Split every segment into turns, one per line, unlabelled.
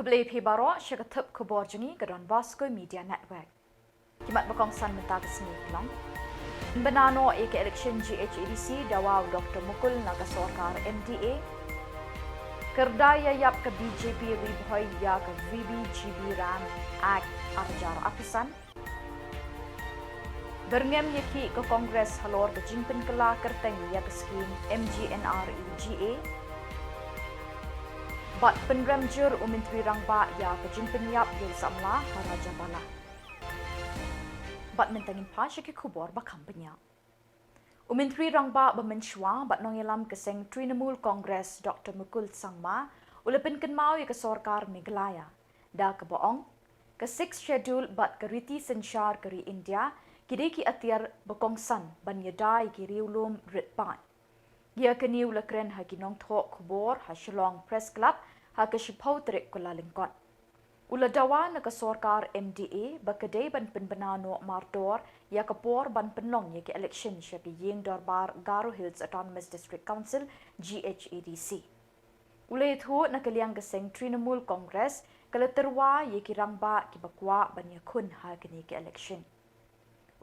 Khuborjylla Pibaro Shagathub Khuborjylla ke Donbosco Media Network. Kimat bakong san mentag Shillong. Benano ke election GHADC dawaw Dr. Mukul naga sorkar MDA. Kerdaya yap ke BJP ribhoy ya ke VBGB ran Act arjar apisan. Berngem yaki ke Kongres halor ke jingpen kela kerteng ya ke skim MGNREGA. Bat penremjur Menteri Rangba ya ke jingpen yap ya Samla Haraja Bala. Bat mentangin pas ke Khubor bakampenya. Menteri Rangba bermensyua bat nongelam keseng Trinamool Kongres Dr. Mukul Sangma ulepin kenmau ya ke sorkar Meghalaya. Da ke boong ke 6 schedule bat ke riti sensyar keri India kidai ki atiar bekongsan ban yadai ki riulum ritban. Ia kini ulakren ha kinong thok Khubor ha Shillong Press Club ha ke shipau terik Kyllalyngkot. Ula dawa na ke sorkar MDA bakadai ban penbenano mardor ya kapor ban penlong ya ke election sya ke yeng dorbar Garo Hills Autonomous District Council GHADC. Ula itu na keliang keseng Trinamool Congress kala terwa ya ki rangba ki bakwa ban ya kun ha kini ke election.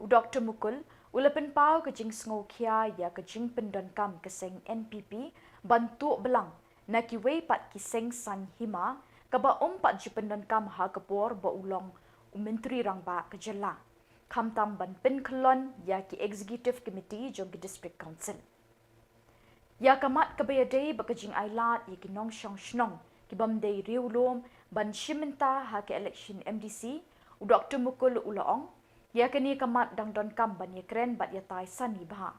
Dr. Mukul ulapen pau ke jing sngokia ya ke jing pendonkam keseng NPP bantu belang na ki wei pat kiseng san hima kaba pat ji pendonkam ha kapor ba ulong Menteri Rangba ke Jylla kamtam ban pen kelon ya ki executive committee jong ki district council ya kamat kabayadei ba ke jing ailat ya ki nong shong shnong ki bamdei riulom ban shimenta ha ke election MDC Dr. Mukul ulaong ya kini kamat dang don kam ban ye kren bat ya tai sani bah.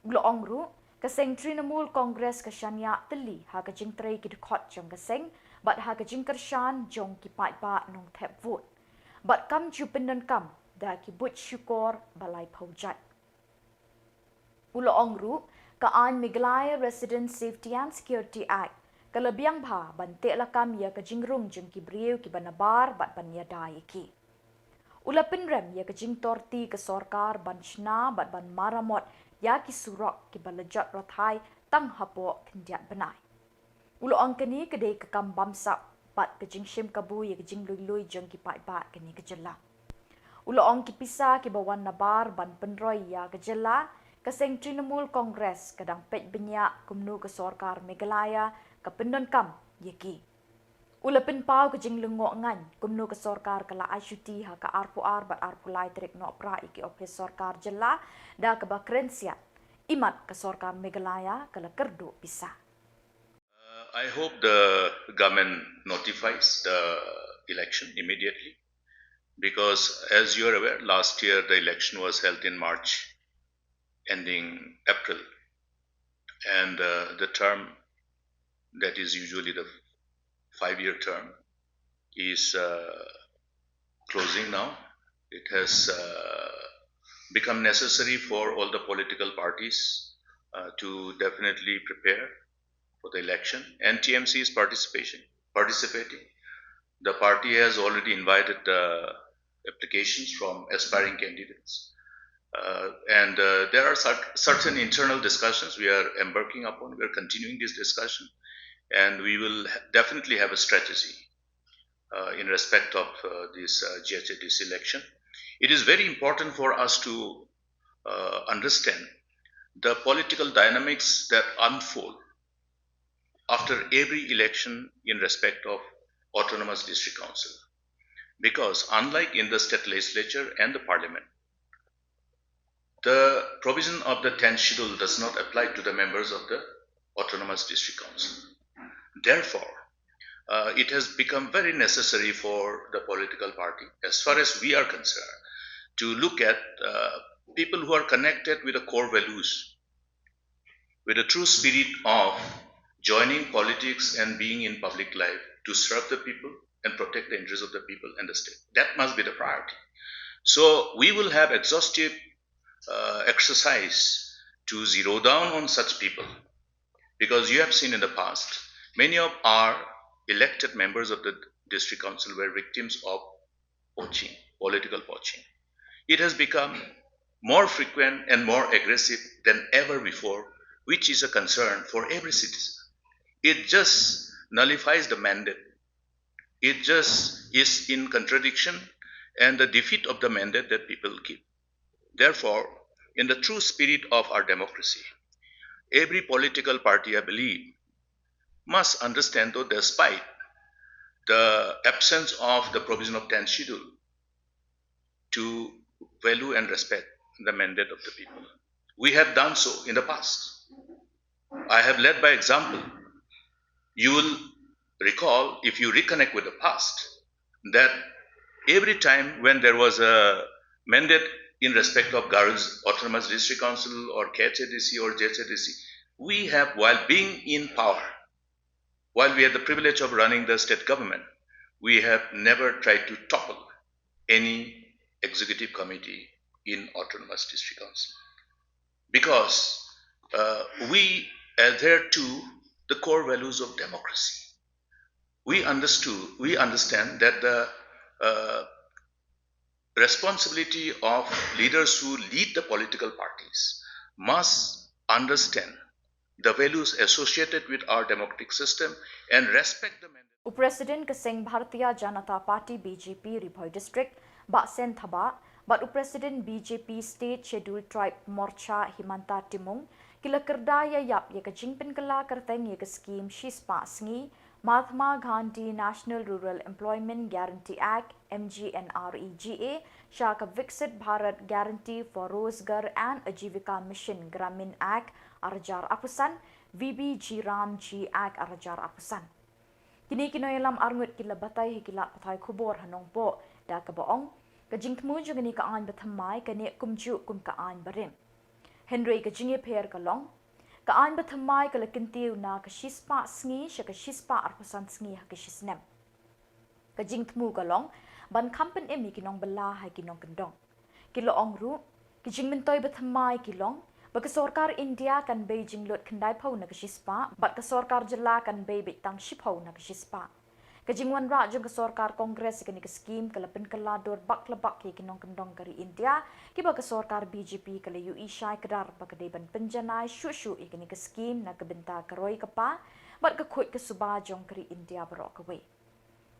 Uloong ru keseng Trinamool Congress ke shanya teli ha ke jing trei ki khot jong keseng bat ha ke jing kershan jong ki pai ba nong thep vote. Bat kam ju pendon kam da ki but syukur balai paujat. Uloong ru ka an Meghalaya Resident Safety and Security Act kelebiang bah ban te lakam ya ke jingrung jong ki brieu ki banabar bat ban ya dai ki. Ulapin rem ya ke jing torti ke sorkar ban shna bat ban maramot ya ki surok ki balajat rothai tang hapo kendiat benai. Ulo angkani kedai ke kam bamsa bat ke jing shim kabu ya ke jing lui jeng ki pai bat kini ke Jylla. Ulo ang ki pisa ki bawan nabar ban penroy ya ke Jylla ke seng Trinamool Congress kadang pet benyak kumnu ke sorkar Meghalaya ke pendon kam ya ki. Ulapin pau ke jing lengok ngan kumnu ke sorkar kala asyuti ha ke arpuar bat arpulai terik nok pra iki opres sorkar Jylla da ke bakrensiat imat ke sorkar Meghalaya kala kerdu pisah.
I hope the government notifies the election immediately because as you are aware last year the election was held in March ending April and the term that is usually the 5-year term is closing now. It has become necessary for all the political parties to definitely prepare for the election. NTMC is participating. The party has already invited applications from aspiring candidates. And there are certain internal discussions we are embarking upon. We are continuing this discussion. And we will definitely have a strategy in respect of this GHADC election. It is very important for us to understand the political dynamics that unfold after every election in respect of Autonomous District Council. Because unlike in the state legislature and the parliament, the provision of the 10th schedule does not apply to the members of the Autonomous District Council. Therefore, it has become very necessary for the political party, as far as we are concerned, to look at people who are connected with the core values, with a true spirit of joining politics and being in public life to serve the people and protect the interests of the people and the state. That must be the priority. So we will have exhaustive exercise to zero down on such people, because you have seen in the past, many of our elected members of the district council were victims of poaching, political poaching. It has become more frequent and more aggressive than ever before, which is a concern for every citizen. It just nullifies the mandate It just is in contradiction and the defeat of the mandate that people give. Therefore, in the true spirit of our democracy, every political party, I believe, must understand, though, despite the absence of the provision of 10th schedule, to value and respect the mandate of the people. We have done so in the past. I have led by example. You will recall, if you reconnect with the past, that every time when there was a mandate in respect of Garo Hills Autonomous District Council or KHADC or JHADC, we have, while being in power, while we had the privilege of running the state government, we have never tried to topple any executive committee in Autonomous District Council because we adhere to the core values of democracy. We understand that the responsibility of leaders who lead the political parties must understand the values associated with our democratic system and respect the mandate.
Upresiden Keseng Bharatiya Janata Party BJP Ribhoi District Baksen Thaba Bat Upresiden BJP State Scheduled Tribe Morcha Himanta Timung Kila Kerdaya Yap Yaka Jingpen Kala Kerteng Yaka Scheme Shispa Sngi Mahatma Gandhi National Rural Employment Guarantee Act MGNREGA Shaka Viksit Bharat Guarantee for Rozgar and Ajivika Mission Gramin Act Arajar Apusan VBG Ram G Act Arajar Apusan Kini kinoyalam arngut kila batay hikila patay khubor hanong po da kabaong kajing tmu jugani kaan bathamai kani kumju kum kaan barim Henry kajingi per kalong kaan bathamai kala kintiu na kashispa sngi sya kashispa arpasan sngi hakishisnem kajing tmu kalong ban kampen emi kinong bala hai kinong kendong kilo ongru kajing mentoy bathamai kilong Bagi sorkar India kan Beijing lot kendai pau na kashispa, bat ke sorkar Jylla kan bei bitang shipau na kashispa. Kajingwan ra jong ke sorkar Kongres kini ke skim ke lepin kelador bak lebak ki kinong kendong kari India, ki bagi sorkar BJP ke le UI syai kedar bagi deban penjanai syu-syu kini ke skim na kebenta keroi kepa, bat ke kuit ke suba jong kari India berok kewe.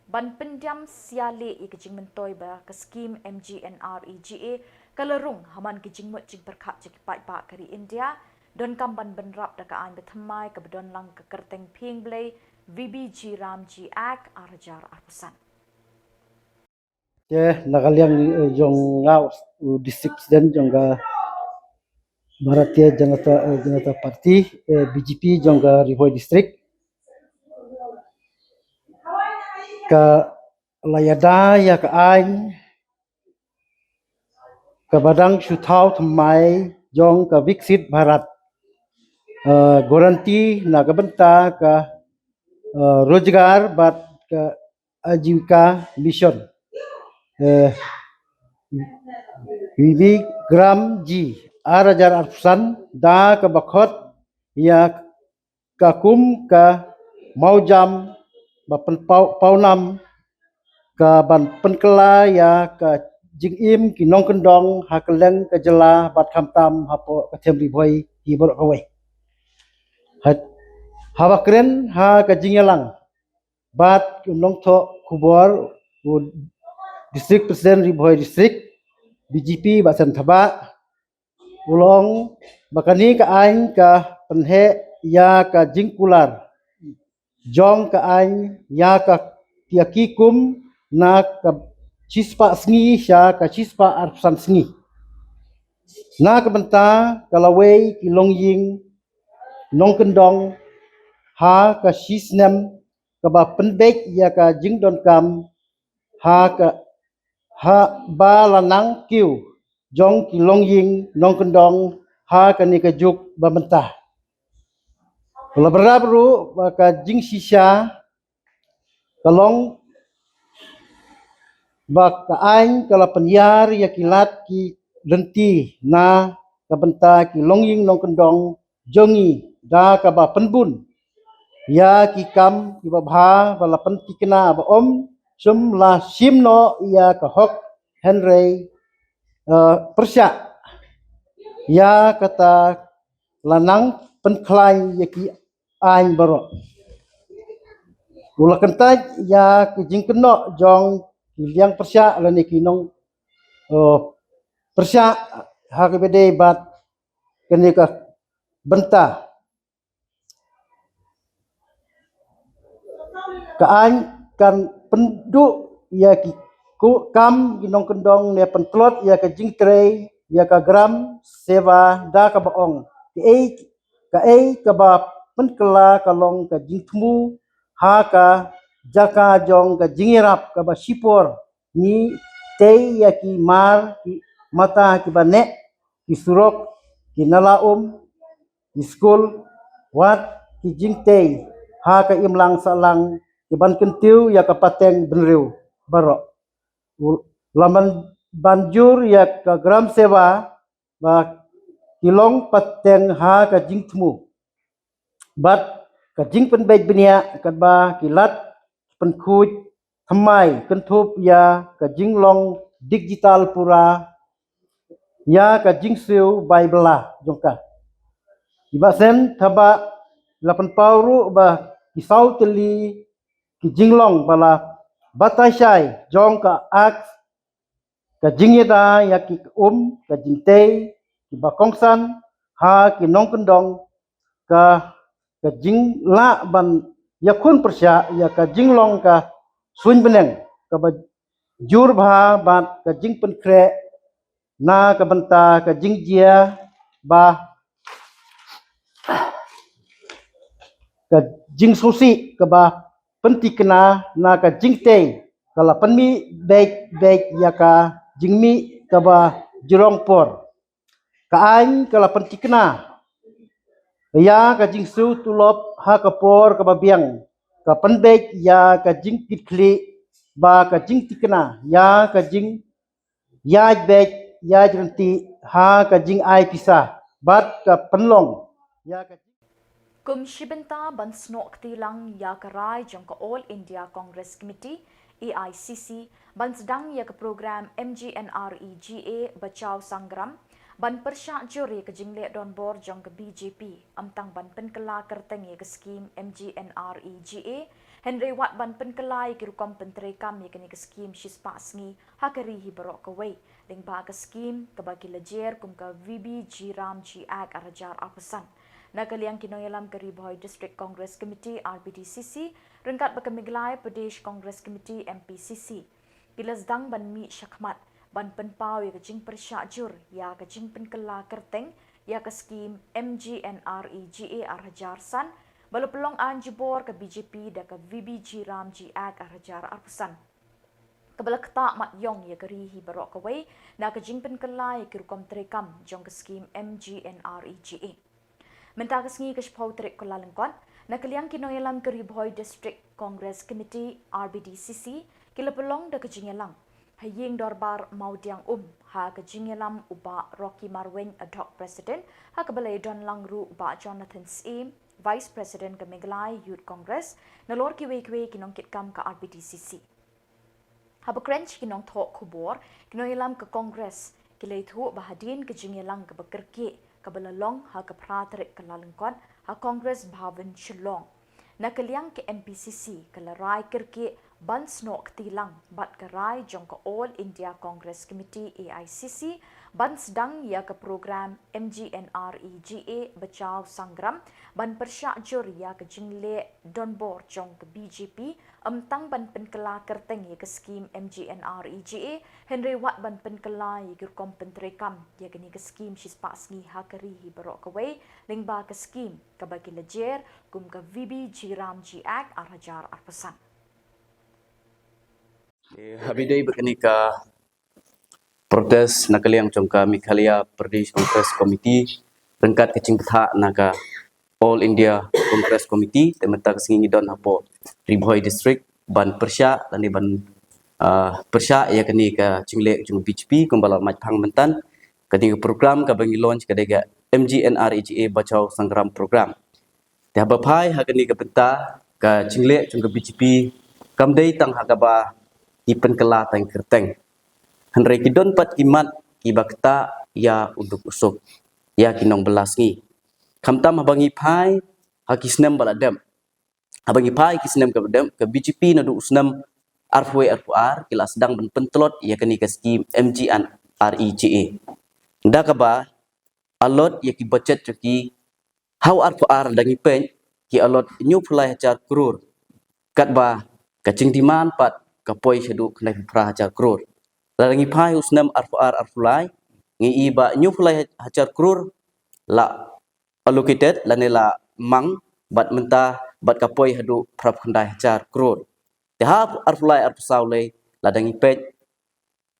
Ban pendiam siale kajing mentoy ba ke skim MGNREGA kalarung haman kijing mut jing berkat jing pai kari India don kamban benrap da kaan bethamai ke bedon lang ke kerteng ping blay VBG Ramji Act arjar arpusan.
Nagalyang jong ngau district dan jong ga Bharatiya Janata Party BJP jong ga Ribhoi district ka layada ya ka ain ka badang shuthau thamai jong ka viksit Bharat guarantee na ka benta ka rozgar bat ka ajivika mission Vivi gram ji arajar arsan da ka bakhot ya kakum ka maujam ba paunam ka ban penkela ya ka jingim ki nong kendong hakeleng ka Jylla bat kamtam hapo ka them ribhoi hi bor kawe hat hawakren ha ka jingelang bat nong tho Khubor district president ribhoi district BJP Basan Thaba ulong bakani ka ain ka penhe ya ka jingkular jong ka ain ya ka kiakikum na ka chispa sngi sya ka chispa arsan sngi na ka benta kalawei kilongying nong kendong ha ka shisnem ka ba penbek ya ka jingdon kam ha ka ha ba lanang kiu jong kilongying nong kendong ha ka ni ka juk ba mentah la berabru ka jing shisha kalong bak ain kala penyar ya kilat ki lenti na kabenta ki longying nong kendong jongi da ka ba penbun ya ki kam ki ba bha bala pen ki kena ba om sum la simno ya ka hok henry persya ya kata lanang penklai ya ki ain baro Ulah kentai ya kijing keno jong liang persya lani kinong persya hakibede bat kene ka benta kaan kan penduk ya ki ku kam ginong kendong ne pentlot ya ka jing trei ya ka gram seva da ka baong ka ka ba penkela kalong ka jing tmu ha ka jaka jong ka jingirap ka ba sipor ni te ya ki mar ki mata ki ba ne ki surok ki nalaum di skul wat ki jingtei ha ka imlang salang ki ban kentiu ya ka pateng benriu barok laman banjur ya ka gram sewa ba kilong pateng ha ka jingtmu bat ka jing pen baik benia ka ba kilat pen kuj thamai kentup ya ka jinglong digital pura ya ka jingsiu bai belah jongka iba sen thaba lapan pauru ba kisau teli ki jinglong bala batai shai jong ka ak ka jingyeda ya ki ka jingtei ki bakongsan ha ki nong kendong ka ka jing la ban ya kun persya ya ka jinglong ka sun beneng ka ba jur bha bat ka jing pen kre na ka banta ka jing jia ba ka jing susi ka ba penti kena na ka jing tei kala penmi baik ya ka jing mi ka ba jirong por ka an kala penti kena ya ka jing su tulop ha ka por ka ba biang ka pen baik ya ka jing kitli ba ka jing tikena ya ka jing ya baik ya jenti ha ka jing ai pisah bat ka penlong ya ka
Kum shibenta ban snok tilang ya karai jong ka All India Congress Committee AICC ban sedang ya ke program MGNREGA Bachao Sangram ban persyak juri ke jingle donbor jong ke BJP amtang ban penkela kerteng ya ke skim MGNREGA Henry Wat ban penkelai ke rukom penterekam ya ke skim shispa sngi hakari hi barok kawai ling ba ke skim ke bagi lejer kum ke VB Jiram G Ag arajar apesan Nakaliang kinoyalam ke Riboy District Congress Committee RBDCC, rengkat baka Meghalaya Pradesh Congress Committee MPCC. Bila sedang ban mi syakmat, ban penpau ya kejing persyak jur, ya kejing penkela kerteng, ya ke skim MGNREGA Arhajar San, bala pelong an jebor ke BJP dan ke VBG Ram G Ag Arhajar Arpusan. Kebala ketak mat yong ya kerihi barok kawai, na kejing penkela ya kirukom terekam jong ke skim MGNREGA. Mentah kesengi ke Shpau Terik Kyllalyngkot, nakaliang kinoyalam ke Riboy District Congress Committee RBDCC, kila pelong da ke Jylla. Haying dorbar maudiang ha ke Jylla uba Rocky Marwing ad hoc president, ha ke balai Don Langru uba Jonathan Sim, Vice President ke Meghalaya Youth Congress, nalor kiwe-kiwe kinong kitkam ke RBDCC. Ha bekrench kinong thok Khubor, kinoyalam ke Congress, kila itu bahadin ke Jylla ke bekerki, kabalalong ha kapraterik Kyllalyngkot ha Congress Bhavan Shillong. Nakaliang ke MPCC kalarai kirki ban snok tilang bat karai jong ka All India Congress Committee AICC ban sedang ya ke program MGNREGA Bachao Sangram ban persyak jur ya ke jingle donbor jong ke BJP amtang ban penkela kerteng ya ke skim MGNREGA Henry Wat ban penkela ya ke kompenterekam ya ke ni ke skim shispa sngi hakari hi barok kawai lingba ke skim ke bagi lejer kum ke VB Jiram G Ag Arhajar Arpesan.
Habidai berkenika protes nakaliang jongka Meghalaya Pradesh Congress Committee rengkat kecing betha naga All India Congress Committee temata kesingi don hapo Riboy District ban persya dan ban persya ya kini ka cingle jung BJP kumbala majpang mentan ketika program ka bangi launch kadega MGNREGA Bachao Sangram program tiaba pai ha kini ka benta ka cingle jung BJP kamdei tang hakaba ipen kela tang kerteng Henry kidon pat imat ibakta ya untuk usuk ya kinong belasngi kamtam habangi pai hakisnem baladem Abang ipai kisnam ke bedam ke BGP na du usnam arfwe arfuar kila sedang pentelot ya kini ke skim MGNREGA. Nda ka ba alot ya ki budget ki how arfuar dangi pen ki alot new pulai hajar krur kat ba kacing diman pat kapoi sedu kena pra hajar krur. Dangi pai usnam arfuar arfulai ngi iba new pulai hajar krur la allocated lanela mang bat menta bat kapoi hadu prap khandai hajar krur. Tahap arfulai arfusaule ladangi pet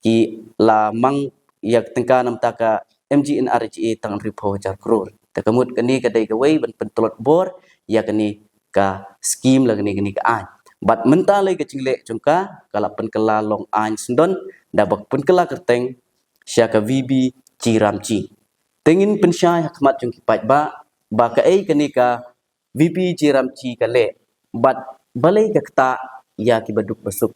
ki la mang yak tengka nam taka MGNRGA tang ripo hajar krur. Takamut kani kadai kawai ban pentolot bor ya kani ka scheme la kani ka an. Bat menta lai ka cingle cungka kala penkela long an sendon dabak penkela kerteng syaka VB Ciramci. Tengin pensyai hakmat jung kipat ba ka ai kani ka VP Ciramci kale bat balai ka kata ya ki baduk basuk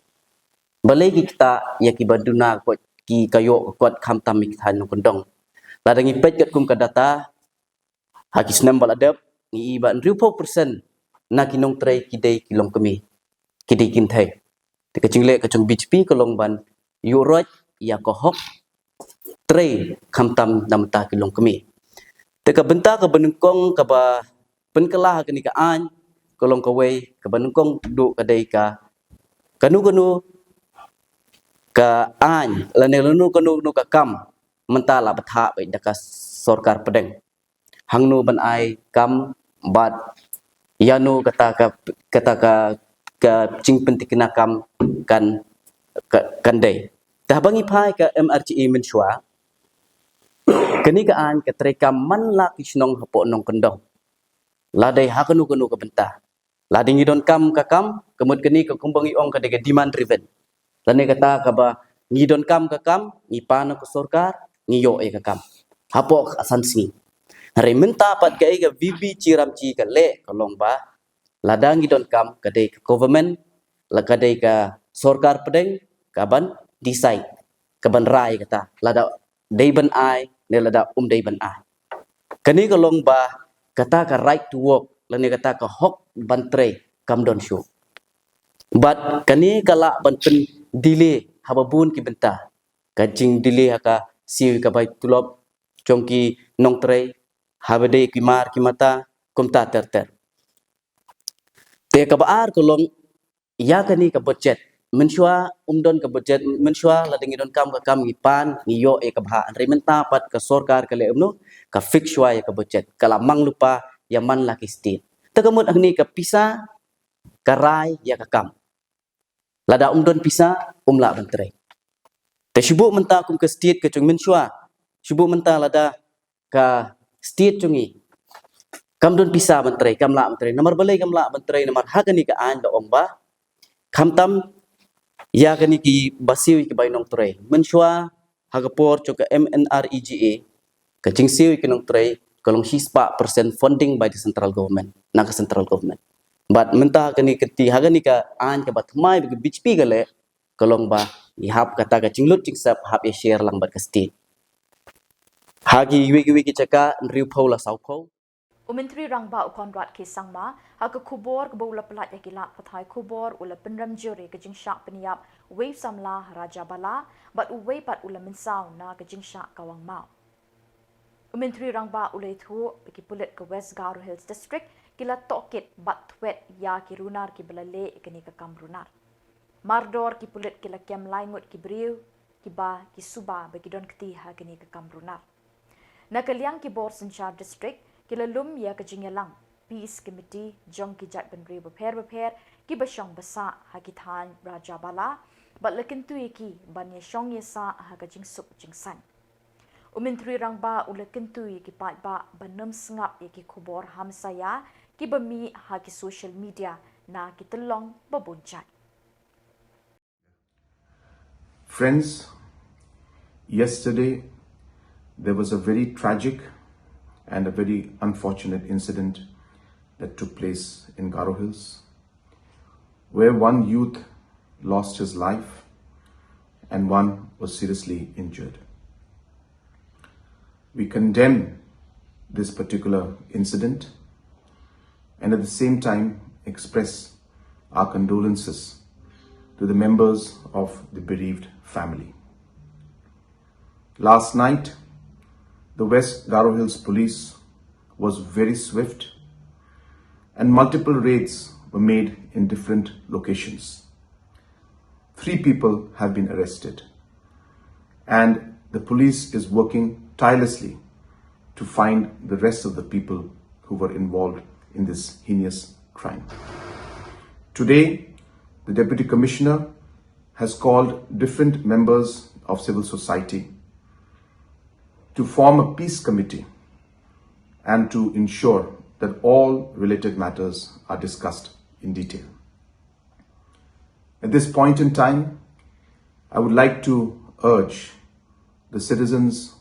balai ki kita ya ki baduna kot ki kayo kot kham tam mi than kondong la dangi pet kat kum ka data hakis nam baladap ni iban 40% na kinong trai ki dei kilong kemi ki dei kin thai te ka chingle ka chung BHP ko long ban yuroj ya ko hok trai kham tam nam ta kilong kemi te ka benta ka benengkong ka ba penkelah ka ni ka an kolong ka wei ka benengkong du ka dei ka kanu ka an la ne lu kanu ka kam mentala batha bai daka sorkar pedeng hangnu ban ai kam bat yanu kata ka cing pentikna kam kan dei tah bangi phai ka MRGA menshwa kani ka an ka trekam man la kisnong hapo nong kendong la dei hakanu ka benta la dingi don kam kemut kani ka kumbangi ong ka de demand driven lane kata ka ba ngidon kam ngi pano ko sorkar ngi yo e ka kam hapo asan singi hari menta pat ka ga VB Ciramci ka le kolong ba ladang ngidon kam ka de government la ka de ka sorkar pedeng ka ban decide ka ban rai kata lada dei ban ai ne lada dei ban ai kani kolong ba kata ka right to work lane kata ka hok ban tre kam don show but kani kala ban pen delay hababun ki benta kajing delay haka siu ka bai tulop chongki nong tre habade ki mar ki mata kumta ter te ka baar kolong ya kani ka budget menshwa umdon ka budget menshwa la dingi don kam ka kam ngipan ngiyo e ka bha rementa pat ka sorkar ka le umno ka fix shwa ka budget kala mang lupa ya man la ki state takamut agni ka pisa karai ya ka kam lada umdon pisa umla bantre te shubu menta kum ke state ke chung menshwa shubu menta lada ka state chungi kam don pisa bantre kam la bantre nomor balai kam la bantre nomor hakani ka an do omba kam tam ya kani ki basiwi ki bainong tre menshwa hagapor choka MNREGA ka jingsiwi ki nong tre kolong hispa percent funding by the central government na ka central government but menta kani keti hagani ka an ka batmai bi BHP gale kolong ba ihap kata ka cinglut cingsap hap ya share lang bat ka state hagi wiki chaka riu phola sauko
Umentri rangba ukonrat ke sangma haka Khubor kebula pelat yakila pathai Khubor ula penram juri kejing syak peniap wave Samla Raja Bala bat uwe pat ula mensau na kejing syak kawang mau. Umentri rangba ula itu bagi pulit ke West Garo Hills District kila tokit bat twet ya ki runar ki belale kini ke kam runar. Mardor ki pulit kila kem laingut ki beriu ki ba ki suba bagi don ketiha kini ke kam runar. Nakaliang ki Bor Senchar District Kyllalyngkot ya ke Jylla Peace Committee jong ki jat benri beper ki basyong basa hakithan Raja Bala bat lekin tu ki ban ye syong ye sa ha ka jing sup jing san umentri rangba ulekin tu ki pat ba banam sengap ye ki Khubor hamsaya ki bemi ha ki social media na ki telong babunjat.
Friends, yesterday there was a very tragic and a very unfortunate incident that took place in Garo Hills, where one youth lost his life and one was seriously injured. We condemn this particular incident, and at the same time express our condolences to the members of the bereaved family. Last night, the West Garo Hills police was very swift and multiple raids were made in different locations. 3 people have been arrested and the police is working tirelessly to find the rest of the people who were involved in this heinous crime. Today, the Deputy Commissioner has called different members of civil society to form a peace committee and to ensure that all related matters are discussed in detail. At this point in time, I would like to urge the citizens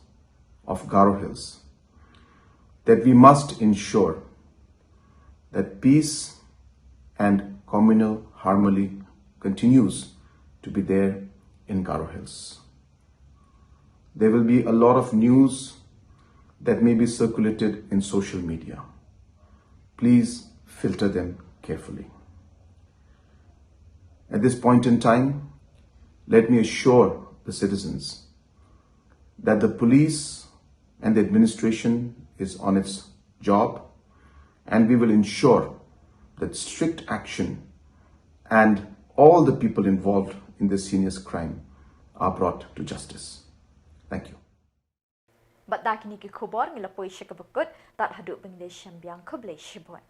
of Garo Hills that we must ensure that peace and communal harmony continues to be there in Garo Hills. There will be a lot of news that may be circulated in social media. Please filter them carefully. At this point in time, let me assure the citizens that the police and the administration is on its job, and we will ensure that strict action and all the people involved in this heinous crime are brought to justice. Thank you.
Bat dak ni ki Khubor ngila poi shikabukut tat haduk bengde shambyang kuble shibot.